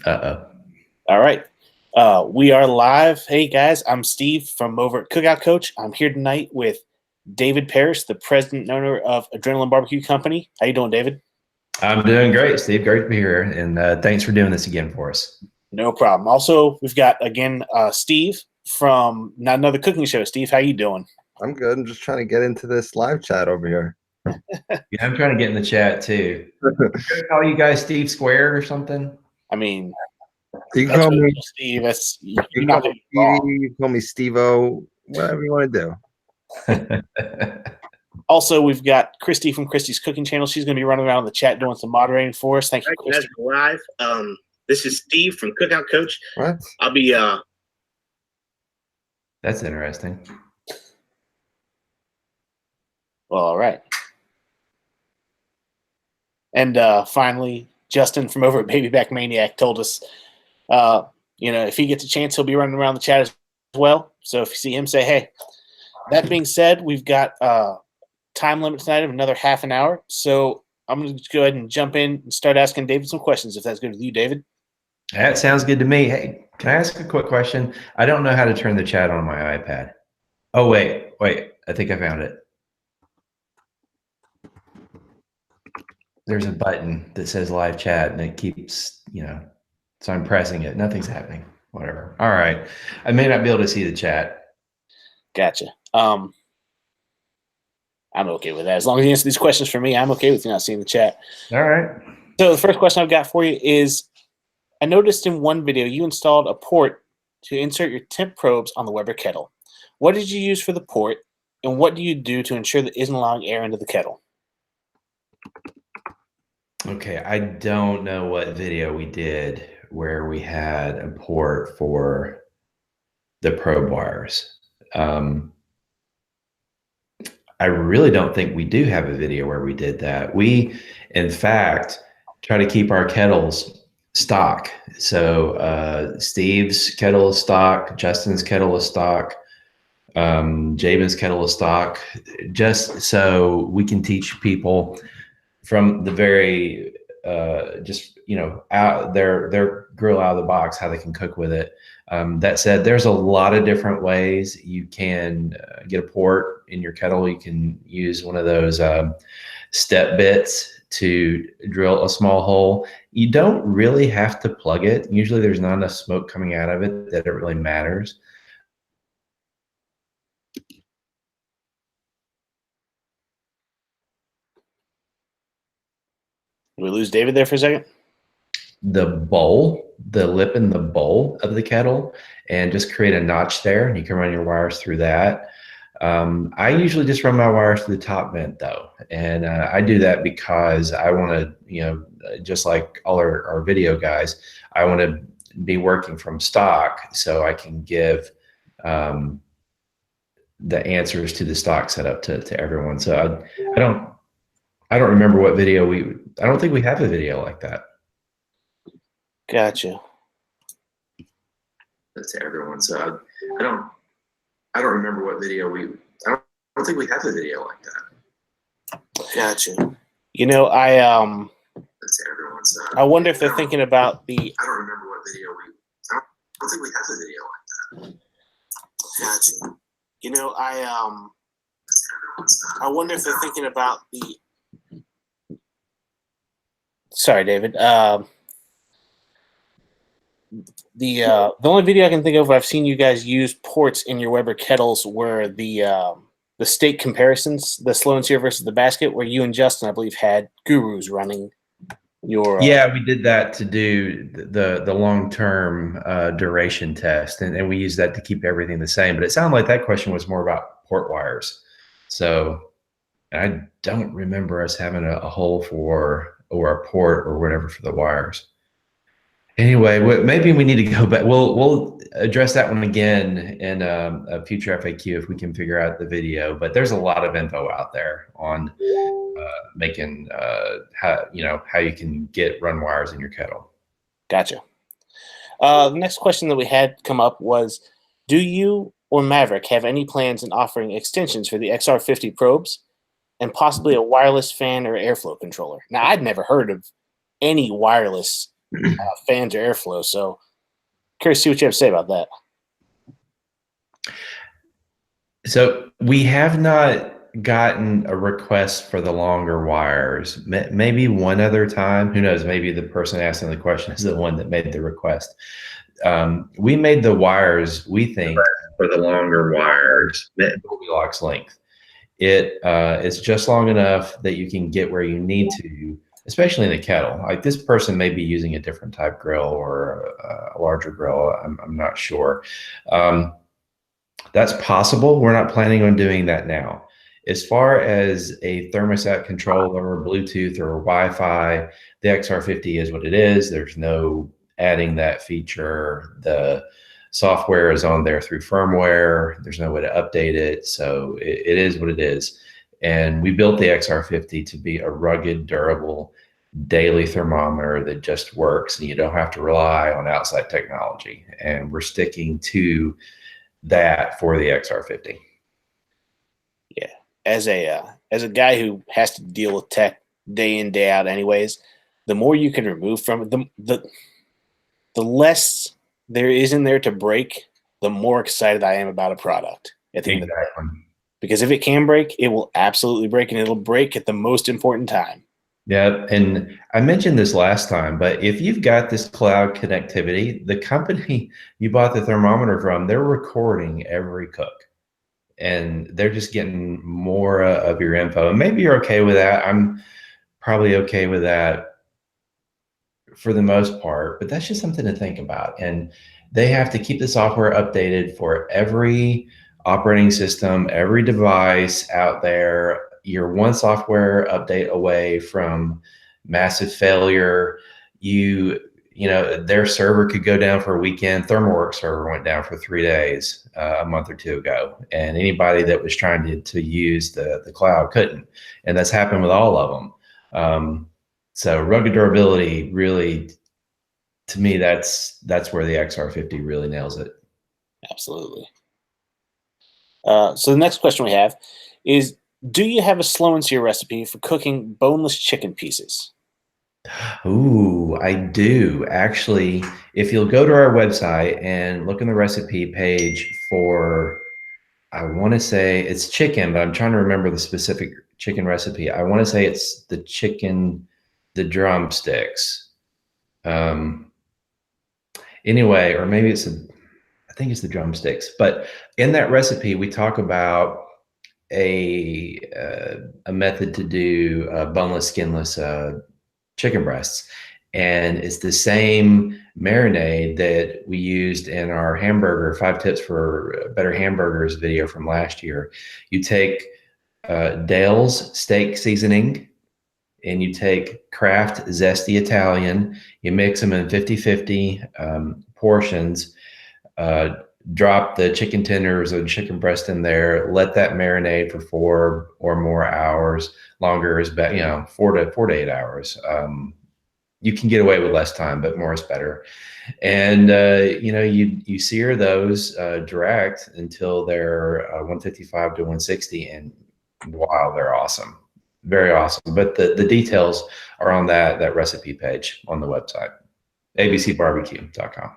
Uh-oh. All right. We are live. Hey, guys, I'm Steve from over at Cookout Coach. I'm here tonight with David Parrish, the president and owner of Adrenaline Barbecue Company. How you doing, David? I'm doing great, Steve. Great to be here. And thanks for doing this again for us. No problem. Also, we've got, again, Steve from Not Another Cooking Show. Steve, how you doing? I'm good. I'm just trying to get into this live chat over here. Yeah, I'm trying to get in the chat too. Should I call you guys Steve Squared or something? I mean, You can call me Steve. That's you're you not call me wrong. Stevie, you can call me Steve-O, whatever you want to do. Also, we've got Christy from Christy's Cooking Channel. She's going to be running around the chat doing some moderating for us. Thank you, Christy. Live. This is Steve from Cookout Coach. What? I'll be That's interesting. Well, all right. And finally, Justin from over at Baby Back Maniac told us, if he gets a chance, he'll be running around the chat as well. So if you see him, say hey. That being said, we've got time limit tonight of another half an hour. So I'm going to go ahead and jump in and start asking David some questions, if that's good with you, David. That sounds good to me. Hey, can I ask a quick question? I don't know how to turn the chat on my iPad. Oh, wait. I think I found it. There's a button that says live chat and it keeps, so I'm pressing it. Nothing's happening. Whatever. All right. I may not be able to see the chat. Gotcha. I'm okay with that. As long as you answer these questions for me, I'm okay with you not seeing the chat. All right. So the first question I've got for you is, I noticed in one video you installed a port to insert your temp probes on the Weber kettle. What did you use for the port, and what do you do to ensure that it isn't allowing air into the kettle? Okay, I don't know what video we did where we had a port for the probe wires. I really don't think we do have a video where we did that. We, in fact, try to keep our kettles stock. So Steve's kettle is stock, Justin's kettle is stock, Jabin's kettle is stock, just so we can teach people from the very out their grill out of the box how they can cook with it. That said, there's a lot of different ways you can get a port in your kettle. You can use one of those step bits to drill a small hole. You don't really have to plug it. Usually there's not enough smoke coming out of it that it really matters. Did we lose David there for a second? The bowl, the lip in the bowl of the kettle, and just create a notch there, and you can run your wires through that. I usually just run my wires to the top vent though. And I do that because I want to, just like all our video guys, I want to be working from stock so I can give the answers to the stock setup to everyone. So I don't remember what video I don't think we have a video like that. Gotcha. That's to everyone. So I don't remember what video I don't think we have a video like that. Gotcha. That's to everyone. So I wonder if they're thinking about the. I don't remember what video I don't think we have a video like that. Gotcha. I wonder if they're thinking about the. Sorry, David. The only video I can think of where I've seen you guys use ports in your Weber kettles were the state comparisons, the slow and sear versus the basket, where you and Justin, I believe, had gurus running your. Yeah, we did that to do the long-term duration test, and we used that to keep everything the same. But it sounded like that question was more about port wires. So I don't remember us having a hole or a port or whatever for the wires. Anyway, maybe we need to go back. We'll address that one again in a future FAQ if we can figure out the video. But there's a lot of info out there on making how you can get run wires in your kettle. Gotcha. The next question that we had come up was, do you or Maverick have any plans in offering extensions for the XR50 probes and possibly a wireless fan or airflow controller? Now, I'd never heard of any wireless fans or airflow. So curious to see what you have to say about that. So we have not gotten a request for the longer wires. Maybe one other time. Who knows? Maybe the person asking the question is the one that made the request. We made the wires, we think, for the longer wires, Goldilocks length. It's just long enough that you can get where you need to, especially in a kettle. Like this person may be using a different type grill or a larger grill. I'm not sure. That's possible. We're not planning on doing that now. As far as a thermostat controller, Bluetooth, or Wi-Fi, the XR50 is what it is. There's no adding that feature. The software is on there through firmware. There's no way to update it. So it is what it is. And we built the XR50 to be a rugged, durable, daily thermometer that just works, and you don't have to rely on outside technology. And we're sticking to that for the XR50. Yeah, as a guy who has to deal with tech day in day out, anyways, the more you can remove from it, the less there is in there to break, the more excited I am about a product at the end of the day. Because if it can break, it will absolutely break, and it'll break at the most important time. Yeah, and I mentioned this last time, but if you've got this cloud connectivity, the company you bought the thermometer from, they're recording every cook, and they're just getting more of your info. And maybe you're okay with that. I'm probably okay with that for the most part, but that's just something to think about. And they have to keep the software updated for every operating system, every device out there. You're one software update away from massive failure. You know, their server could go down for a weekend. ThermoWorks server went down for 3 days a month or two ago, and anybody that was trying to use the cloud couldn't. And that's happened with all of them. So rugged durability, really, to me, that's where the XR50 really nails it. Absolutely. So the next question we have is, do you have a slow and sear recipe for cooking boneless chicken pieces? Ooh, I do. Actually, if you'll go to our website and look in the recipe page for, I want to say it's chicken, but I'm trying to remember the specific chicken recipe. I want to say it's the drumsticks. Anyway, or maybe I think it's the drumsticks. But in that recipe, we talk about a method to do boneless, skinless chicken breasts, and it's the same marinade that we used in our hamburger 5 tips for better hamburgers video from last year. You take Dale's steak seasoning, and you take Kraft Zesty Italian, you mix them in 50-50 portions, drop the chicken tenders or chicken breast in there, let that marinate for 4 or more hours. Longer is better, 4 to 8 hours. You can get away with less time, but more is better. And you sear those direct until they're 155 to 160, and wow, they're awesome. Very awesome. But the details are on that recipe page on the website, abcbarbecue.com.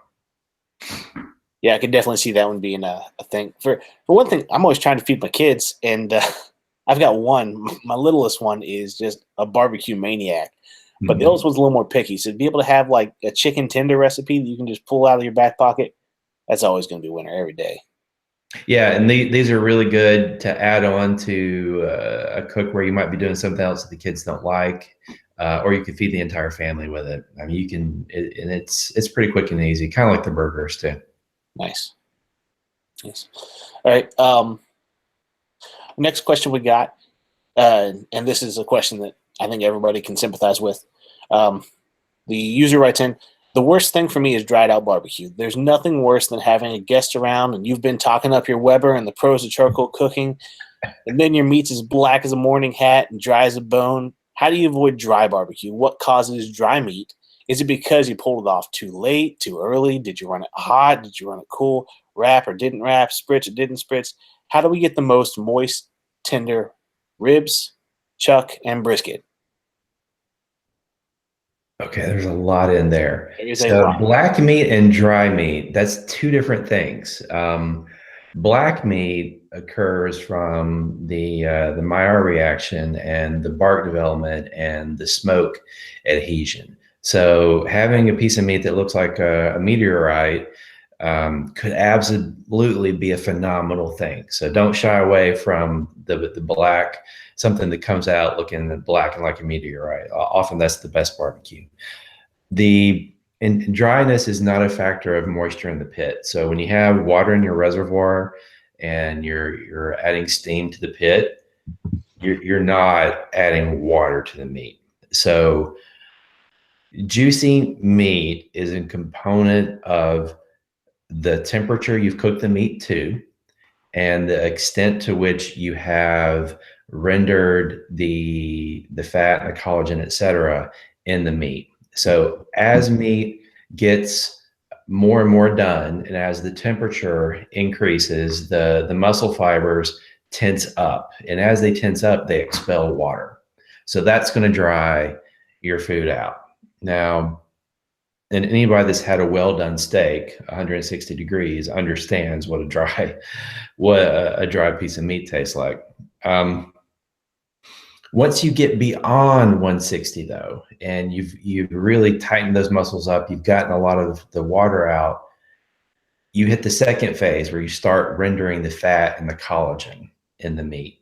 Yeah, I could definitely see that one being a thing. For one thing, I'm always trying to feed my kids, and I've got one. My littlest one is just a barbecue maniac, but the oldest one's a little more picky. So to be able to have like a chicken tender recipe that you can just pull out of your back pocket, that's always going to be winner every day. Yeah, and these are really good to add on to a cook where you might be doing something else that the kids don't like, or you could feed the entire family with it. I mean, you can, and it's pretty quick and easy, kind of like the burgers too. Nice. All right. Next question we got, and this is a question that I think everybody can sympathize with. The user writes in, the worst thing for me is dried out barbecue. There's nothing worse than having a guest around and you've been talking up your Weber and the pros of charcoal cooking, and then your meat's as black as a morning hat and dry as a bone. How do you avoid dry barbecue? What causes dry meat? Is it because you pulled it off too late, too early? Did you run it hot? Did you run it cool? Wrap or didn't wrap? Spritz or didn't spritz? How do we get the most moist, tender ribs, chuck, and brisket? Okay, there's a lot in there. There is a So lot. black meat and dry meat, that's two different things. Black meat occurs from the Maillard reaction and the bark development and the smoke adhesion. So having a piece of meat that looks like a meteorite could absolutely be a phenomenal thing. So don't shy away from the black, something that comes out looking black and like a meteorite. Often that's the best barbecue. And dryness is not a factor of moisture in the pit. So when you have water in your reservoir and you're adding steam to the pit, you're not adding water to the meat. So juicy meat is a component of the temperature you've cooked the meat to and the extent to which you have rendered the fat and the collagen, et cetera, in the meat. So as meat gets more and more done, and as the temperature increases, the muscle fibers tense up. And as they tense up, they expel water. So that's going to dry your food out. Now, and anybody that's had a well done steak, 160 degrees, understands what a dry piece of meat tastes like. Once you get beyond 160 though, and you've really tightened those muscles up, you've gotten a lot of the water out, you hit the second phase where you start rendering the fat and the collagen in the meat.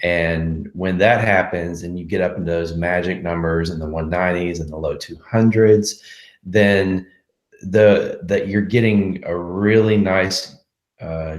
And when that happens and you get up into those magic numbers in the 190s and the low 200s, then that you're getting a really nice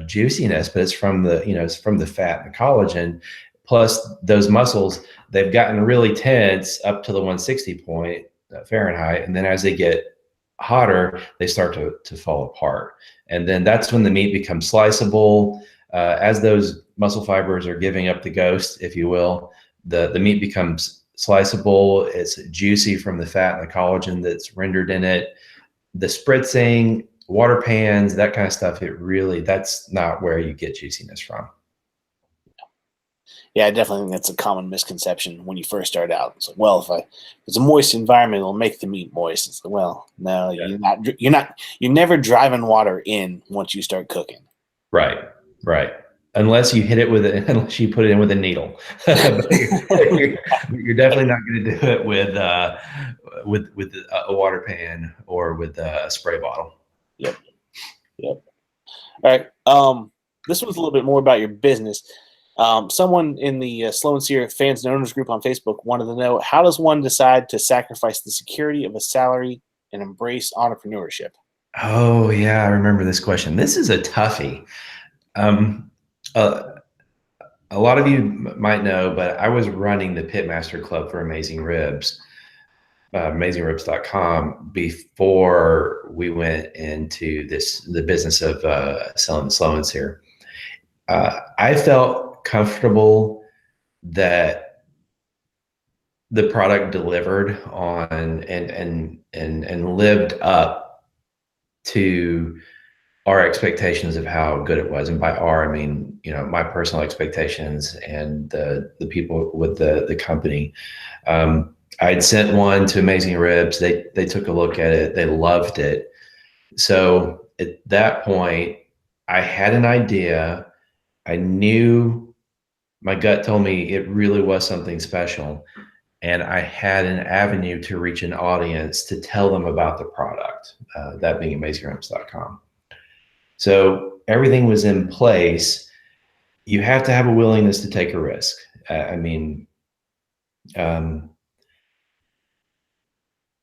juiciness, but it's from the fat and the collagen, plus those muscles. They've gotten really tense up to the 160 point Fahrenheit, and then as they get hotter, they start to fall apart, and then that's when the meat becomes sliceable. As those muscle fibers are giving up the ghost, if you will, the meat becomes sliceable. It's juicy from the fat and the collagen that's rendered in it. The spritzing, water pans, that kind of stuff, that's not where you get juiciness from. Yeah, I definitely think that's a common misconception when you first start out. It's like, well, if it's a moist environment, it'll make the meat moist. It's like, well, no, Yeah. you're never driving water in once you start cooking. Right. Unless you hit it unless you put it in with a needle. But you're definitely not going to do it with a water pan or with a spray bottle. Yep. All right. This one's a little bit more about your business. Someone in the Slow and Sear fans and owners group on Facebook wanted to know, how does one decide to sacrifice the security of a salary and embrace entrepreneurship? Oh yeah, I remember this question. This is a toughie. Uh, a lot of you might know, but I was running the Pitmaster Club for Amazing Ribs, AmazingRibs.com, before we went into the business of selling the Slow and Sear. I felt comfortable that the product delivered on and lived up to our expectations of how good it was. And by our, I mean, my personal expectations and the people with the company. I'd sent one to Amazing Ribs. They took a look at it. They loved it. So at that point, I had an idea. I knew, my gut told me it really was something special. And I had an avenue to reach an audience to tell them about the product, that being AmazingRibs.com. So everything was in place. You have to have a willingness to take a risk.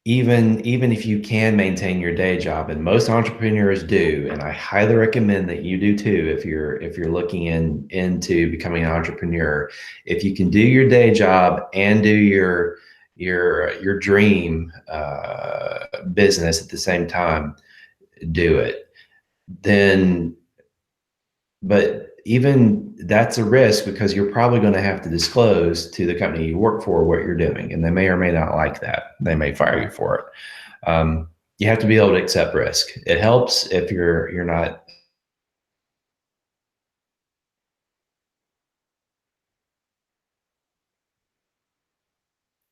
Even if you can maintain your day job, and most entrepreneurs do, and I highly recommend that you do too, if you're looking into becoming an entrepreneur. If you can do your day job and do your dream business at the same time, do it. Then, but even that's a risk, because you're probably going to have to disclose to the company you work for what you're doing, and they may or may not like that. They may fire you for it. You have to be able to accept risk. It helps if you're not.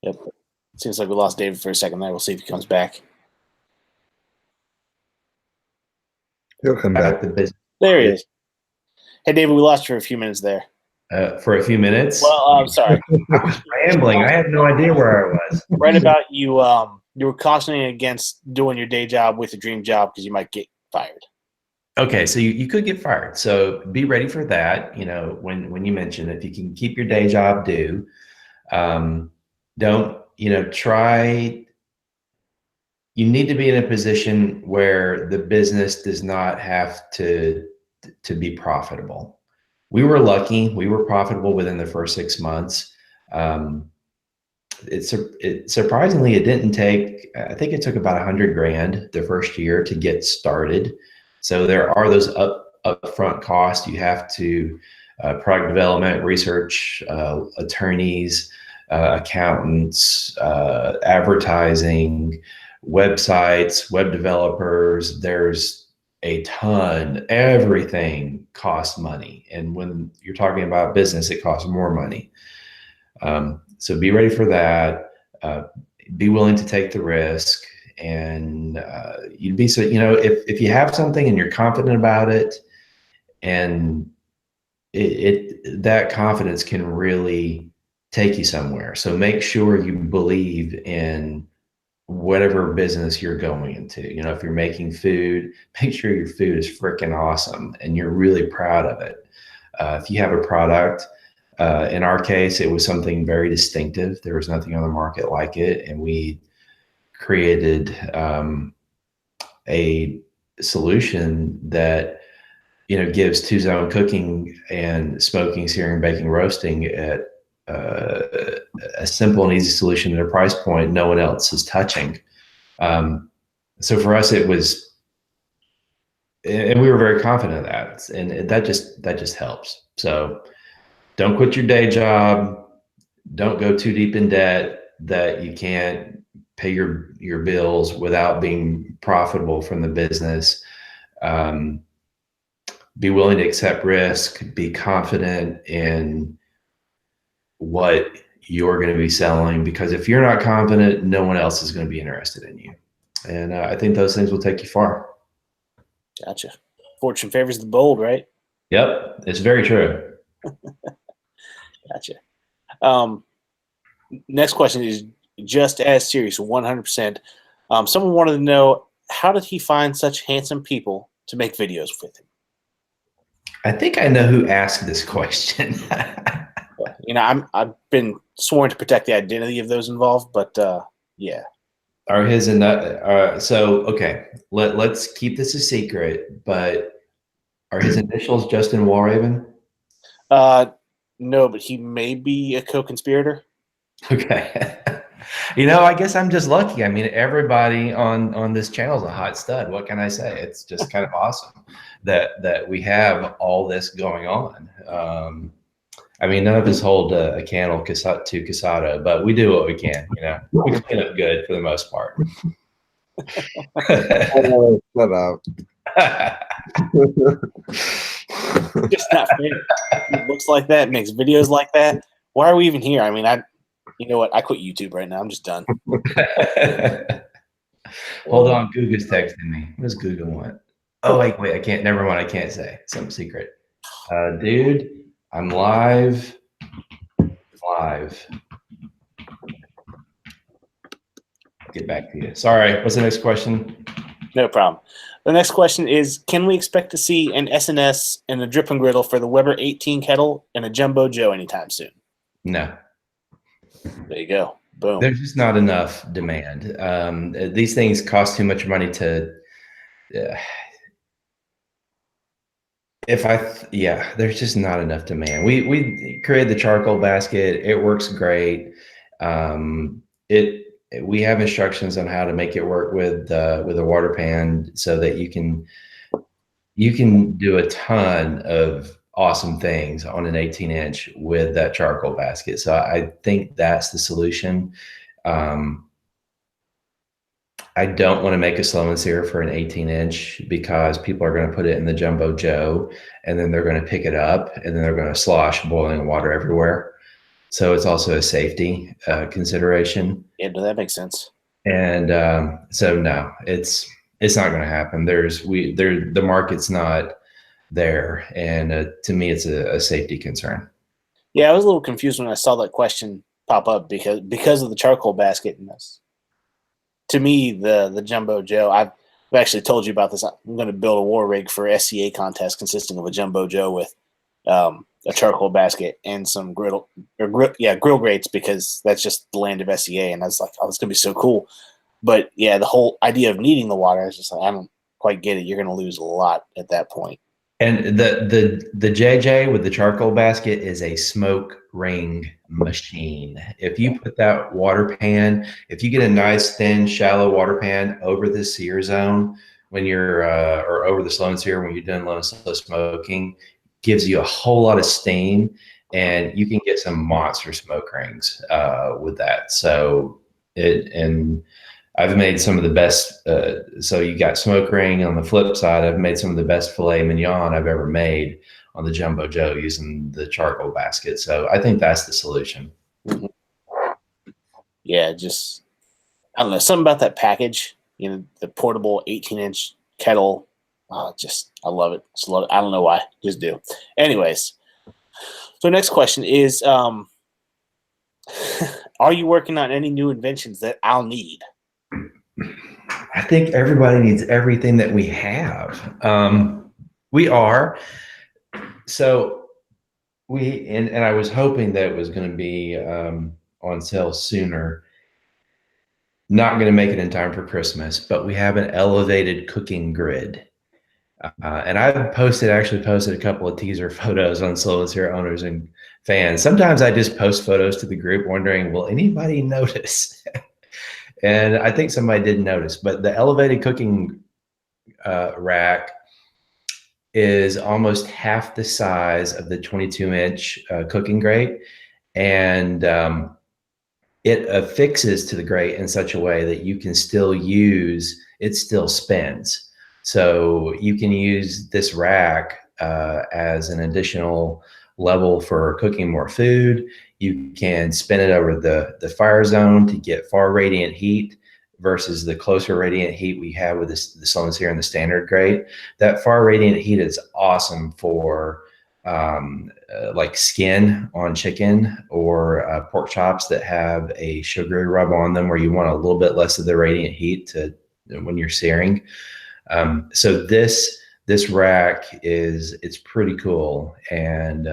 Yep. Seems like we lost David for a second there. We'll see if he comes back. He'll come back. The business There he is. Hey, David, we lost you for a few minutes there. for a few minutes. Well, I'm sorry. I was rambling. I had no idea where I was. Right about you. You were cautioning against doing your day job with a dream job because you might get fired. Okay, so you could get fired. So be ready for that. You know, when you mention if you can keep your day job, don't, try. You need to be in a position where the business does not have to be profitable. We were lucky. We were profitable within the first 6 months. Surprisingly, it didn't take, I think it took about $100,000 the first year to get started. So there are those upfront costs. You have to product development, research, attorneys, accountants, advertising, websites, web developers. There's a ton. Everything costs money. And when you're talking about business, it costs more money. So be ready for that. Be willing to take the risk. And you'd be so, if you have something and you're confident about it, and that confidence can really take you somewhere. So make sure you believe in whatever business you're going into. If you're making food, make sure your food is freaking awesome and you're really proud of it. If you have a product, in our case, it was something very distinctive. There was nothing on the market like it. And we created a solution that gives 2-zone cooking and smoking, searing, baking, roasting at a simple and easy solution at a price point no one else is touching. So for us, it was, and we were very confident of that, and that just helps. So don't quit your day job. Don't go too deep in debt that you can't pay your bills without being profitable from the business. Be willing to accept risk, be confident in what you're going to be selling, because if you're not confident, no one else is going to be interested in you. And I think those things will take you far. Gotcha. Fortune favors the bold, right? Yep. It's very true. Gotcha. Next question is just as serious, 100%. Someone wanted to know, how did he find such handsome people to make videos with him? I think I know who asked this question. I've been sworn to protect the identity of those involved, but yeah. Are his and that? So okay, let's keep this a secret. But are his initials Justin Walraven? No, but he may be a co-conspirator. Okay. I guess I'm just lucky. I mean, everybody on this channel is a hot stud. What can I say? It's just kind of awesome that we have all this going on. None of us hold a candle to Casado, but we do what we can. We clean up good for the most part. Oh, shut up. Just not fair. It looks like that, makes videos like that. Why are we even here? You know what? I quit YouTube right now. I'm just done. Hold on. Google's texting me. What does Google want? Oh, wait. I can't. Never mind. I can't say. Some secret. Dude, I'm live. I'll get back to you. Sorry. What's the next question? No problem. The next question is, can we expect to see an SNS and a drip and griddle for the Weber 18 kettle and a Jumbo Joe anytime soon? No. There you go. Boom. There's just not enough demand. These things cost too much money to. There's just not enough demand. We created the charcoal basket. It works great. We have instructions on how to make it work with a water pan so that you can do a ton of awesome things on an 18-inch with that charcoal basket. So I think that's the solution. I don't want to make a slow and sear for an 18-inch because people are going to put it in the Jumbo Joe and then they're going to pick it up and then they're going to slosh boiling water everywhere. So it's also a safety consideration. Yeah, that makes sense. And so no, it's not going to happen. The market's not there, and to me, it's a safety concern. Yeah, I was a little confused when I saw that question pop up because of the charcoal basket in this. To me, the Jumbo Joe, I've actually told you about this. I'm going to build a war rig for SCA contest consisting of a Jumbo Joe with a charcoal basket and some grill grates, because that's just the land of SCA. And I was like, oh, it's going to be so cool. But yeah, the whole idea of needing the water, I was just like, I don't quite get it. You're going to lose a lot at that point. And the JJ with the charcoal basket is a smoke ring machine. If you put that water pan, if you get a nice thin, shallow water pan over the sear zone when you're or over the slow and sear when you're doing low and slow smoking, gives you a whole lot of steam, and you can get some monster smoke rings with that. So I've made some of the best. So you got smoke ring. On the flip side, I've made some of the best filet mignon I've ever made on the Jumbo Joe using the charcoal basket. So I think that's the solution. Mm-hmm. Yeah, just, I don't know, something about that package, the portable 18-inch kettle. I love it. Just love it. I don't know why. Just do. Anyways, so next question is, are you working on any new inventions that I'll need? I think everybody needs everything that we have. We are. So and I was hoping that it was going to be on sale sooner. Not going to make it in time for Christmas, but we have an elevated cooking grid. And I've actually posted a couple of teaser photos on Slow and Sear owners and fans. Sometimes I just post photos to the group wondering, will anybody notice? And I think somebody did notice, but the elevated cooking rack is almost half the size of the 22-inch cooking grate. And it affixes to the grate in such a way that you can still use, it still spins. So you can use this rack as an additional level for cooking more food. You can spin it over the fire zone to get far radiant heat versus the closer radiant heat we have with the Slow and Sear and the standard grate. That far radiant heat is awesome for like skin on chicken or pork chops that have a sugary rub on them, where you want a little bit less of the radiant heat when you're searing. So this rack it's pretty cool. And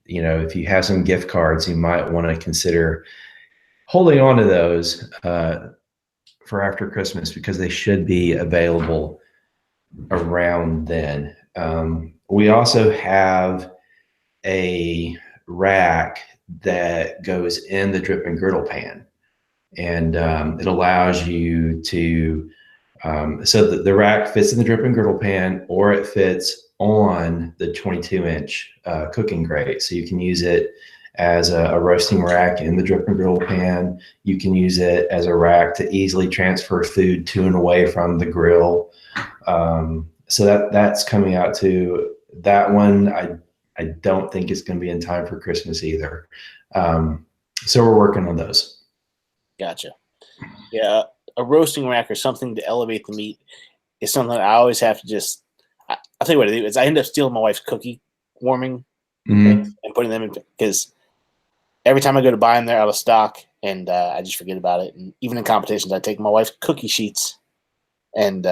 if you have some gift cards, you might want to consider holding on to those for after Christmas, because they should be available around then. We also have a rack that goes in the drip and griddle pan, and it allows you to so the rack fits in the drip and griddle pan, or it fits on the 22-inch cooking grate. So you can use it as a roasting rack in the drip and griddle pan. You can use it as a rack to easily transfer food to and away from the grill. So that's coming out too. That one, I don't think it's going to be in time for Christmas either. So we're working on those. Gotcha. Yeah, a roasting rack or something to elevate the meat is something I always have to just. I'll tell you what I do is I end up stealing my wife's cookie warming things and putting them in, because every time I go to buy them, they're out of stock, and I just forget about it. And even in competitions, I take my wife's cookie sheets and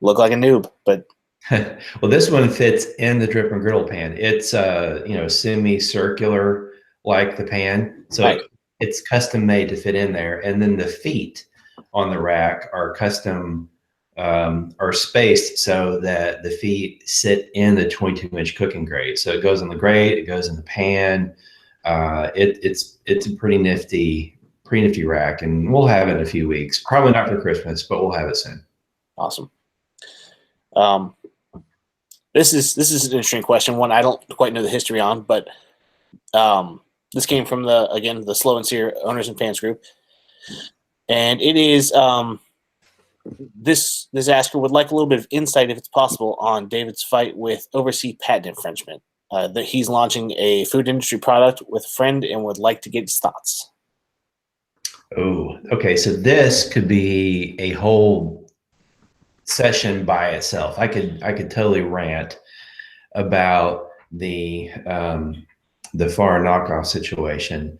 look like a noob. But well, this one fits in the drip and griddle pan. It's semicircular like the pan, so right. It's custom made to fit in there. And then the feet on the rack are custom, are spaced so that the feet sit in the 22-inch cooking grate. So it goes on the grate, it goes in the pan. It's a pretty nifty rack, and we'll have it in a few weeks. Probably not for Christmas, but we'll have it soon. Awesome. This is an interesting question. One I don't quite know the history on, but this came from the Slow and Sear owners and fans group, and it is this asker would like a little bit of insight, if it's possible, on David's fight with overseas patent infringement. that he's launching a food industry product with a friend and would like to get his thoughts. Oh, okay. So this could be a whole session by itself. I could totally rant about the foreign knockoff situation.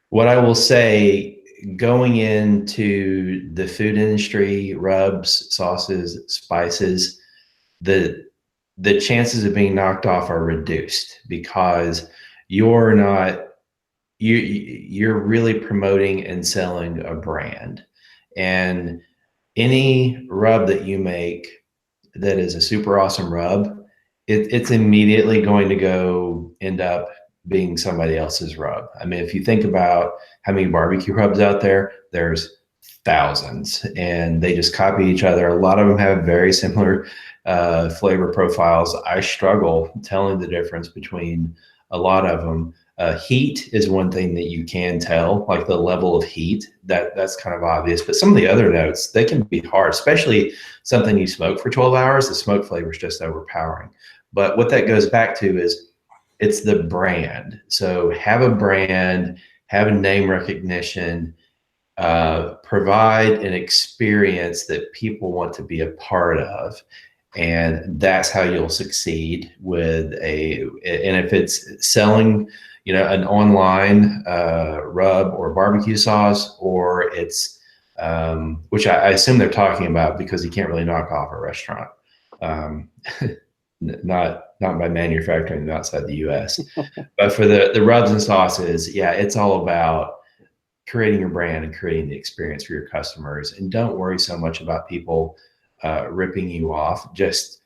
What I will say, going into the food industry, rubs, sauces, spices, the chances of being knocked off are reduced because you're really promoting and selling a brand. And any rub that you make that is a super awesome rub, it's immediately going to go end up being somebody else's rub. I mean, if you think about how many barbecue rubs out there, there's thousands, and they just copy each other. A lot of them have very similar flavor profiles. I struggle telling the difference between a lot of them. Heat is one thing that you can tell, like the level of heat, that's kind of obvious. But some of the other notes, they can be hard, especially something you smoke for 12 hours. The smoke flavor is just overpowering. But what that goes back to is it's the brand. So have a brand, have a name recognition, provide an experience that people want to be a part of. And that's how you'll succeed with and if it's selling, an online rub or barbecue sauce, or it's, which I assume they're talking about because you can't really knock off a restaurant. Not by manufacturing them outside the US. But for the rubs and sauces, yeah, it's all about creating your brand and creating the experience for your customers. And don't worry so much about people ripping you off. Just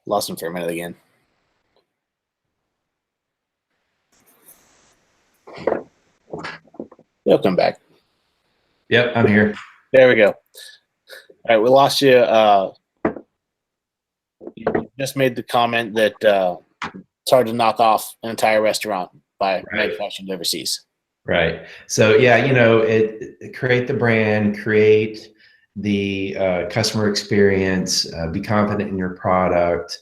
Lost him for a minute again. He'll come back. Yep, I'm here. There we go. All right, we lost you. You just made the comment that it's hard to knock off an entire restaurant by manufacturing overseas. Right. So yeah, create the brand, create the customer experience, be confident in your product,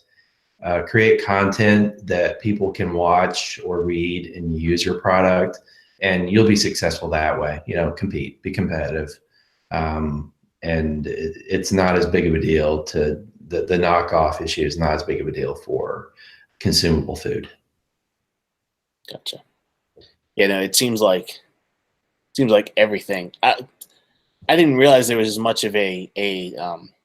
create content that people can watch or read and use your product, and you'll be successful that way. Compete, be competitive. And it's not as big of a deal to the knockoff issue is not as big of a deal for consumable food. Gotcha. It seems like everything. I didn't realize there was as much of a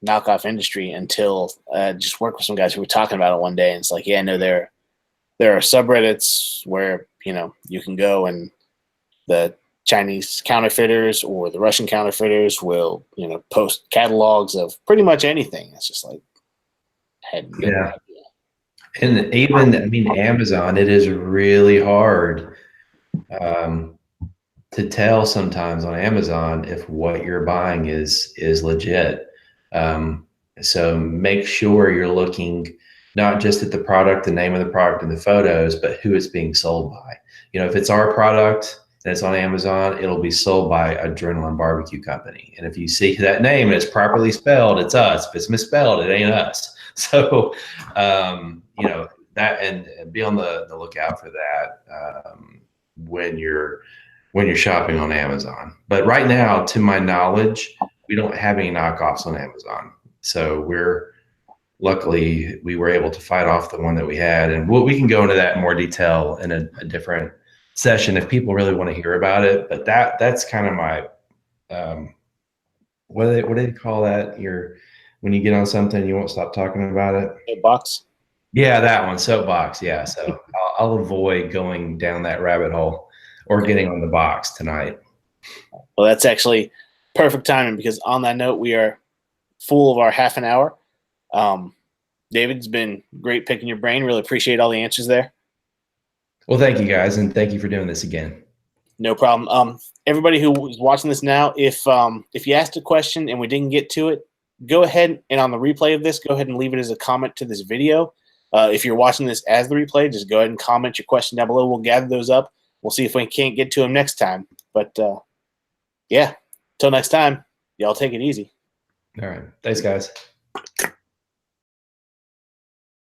knockoff industry until I just worked with some guys who were talking about it one day. And it's like, there are subreddits where, you can go and the Chinese counterfeiters or the Russian counterfeiters will, post catalogs of pretty much anything. It's just like, I had no idea. And even, Amazon, it is really hard to tell sometimes on Amazon if what you're buying is legit. So make sure you're looking not just at the product, the name of the product and the photos, but who it's being sold by. If it's our product and it's on Amazon, it'll be sold by Adrenaline Barbecue Company. And if you see that name and it's properly spelled, it's us. If it's misspelled, it ain't us. So, that and be on the lookout for that when you're shopping on Amazon. But right now, to my knowledge, we don't have any knockoffs on Amazon. So luckily we were able to fight off the one that we had, and we can go into that in more detail in a different session if people really want to hear about it. But that's kind of my what do they call that? When you get on something, you won't stop talking about it. Soapbox. Yeah, that one, soapbox. Yeah, so I'll avoid going down that rabbit hole or getting on the box tonight. Well, that's actually perfect timing because on that note, we are full of our half an hour. David, it's been great picking your brain. Really appreciate all the answers there. Well, thank you guys, and thank you for doing this again. No problem. Everybody who is watching this now, if you asked a question and we didn't get to it, go ahead and on the replay of this, go ahead and leave it as a comment to this video. If you're watching this as the replay, just go ahead and comment your question down below. We'll gather those up. We'll see if we can't get to them next time. But yeah, till next time. Y'all take it easy. All right. Thanks, guys.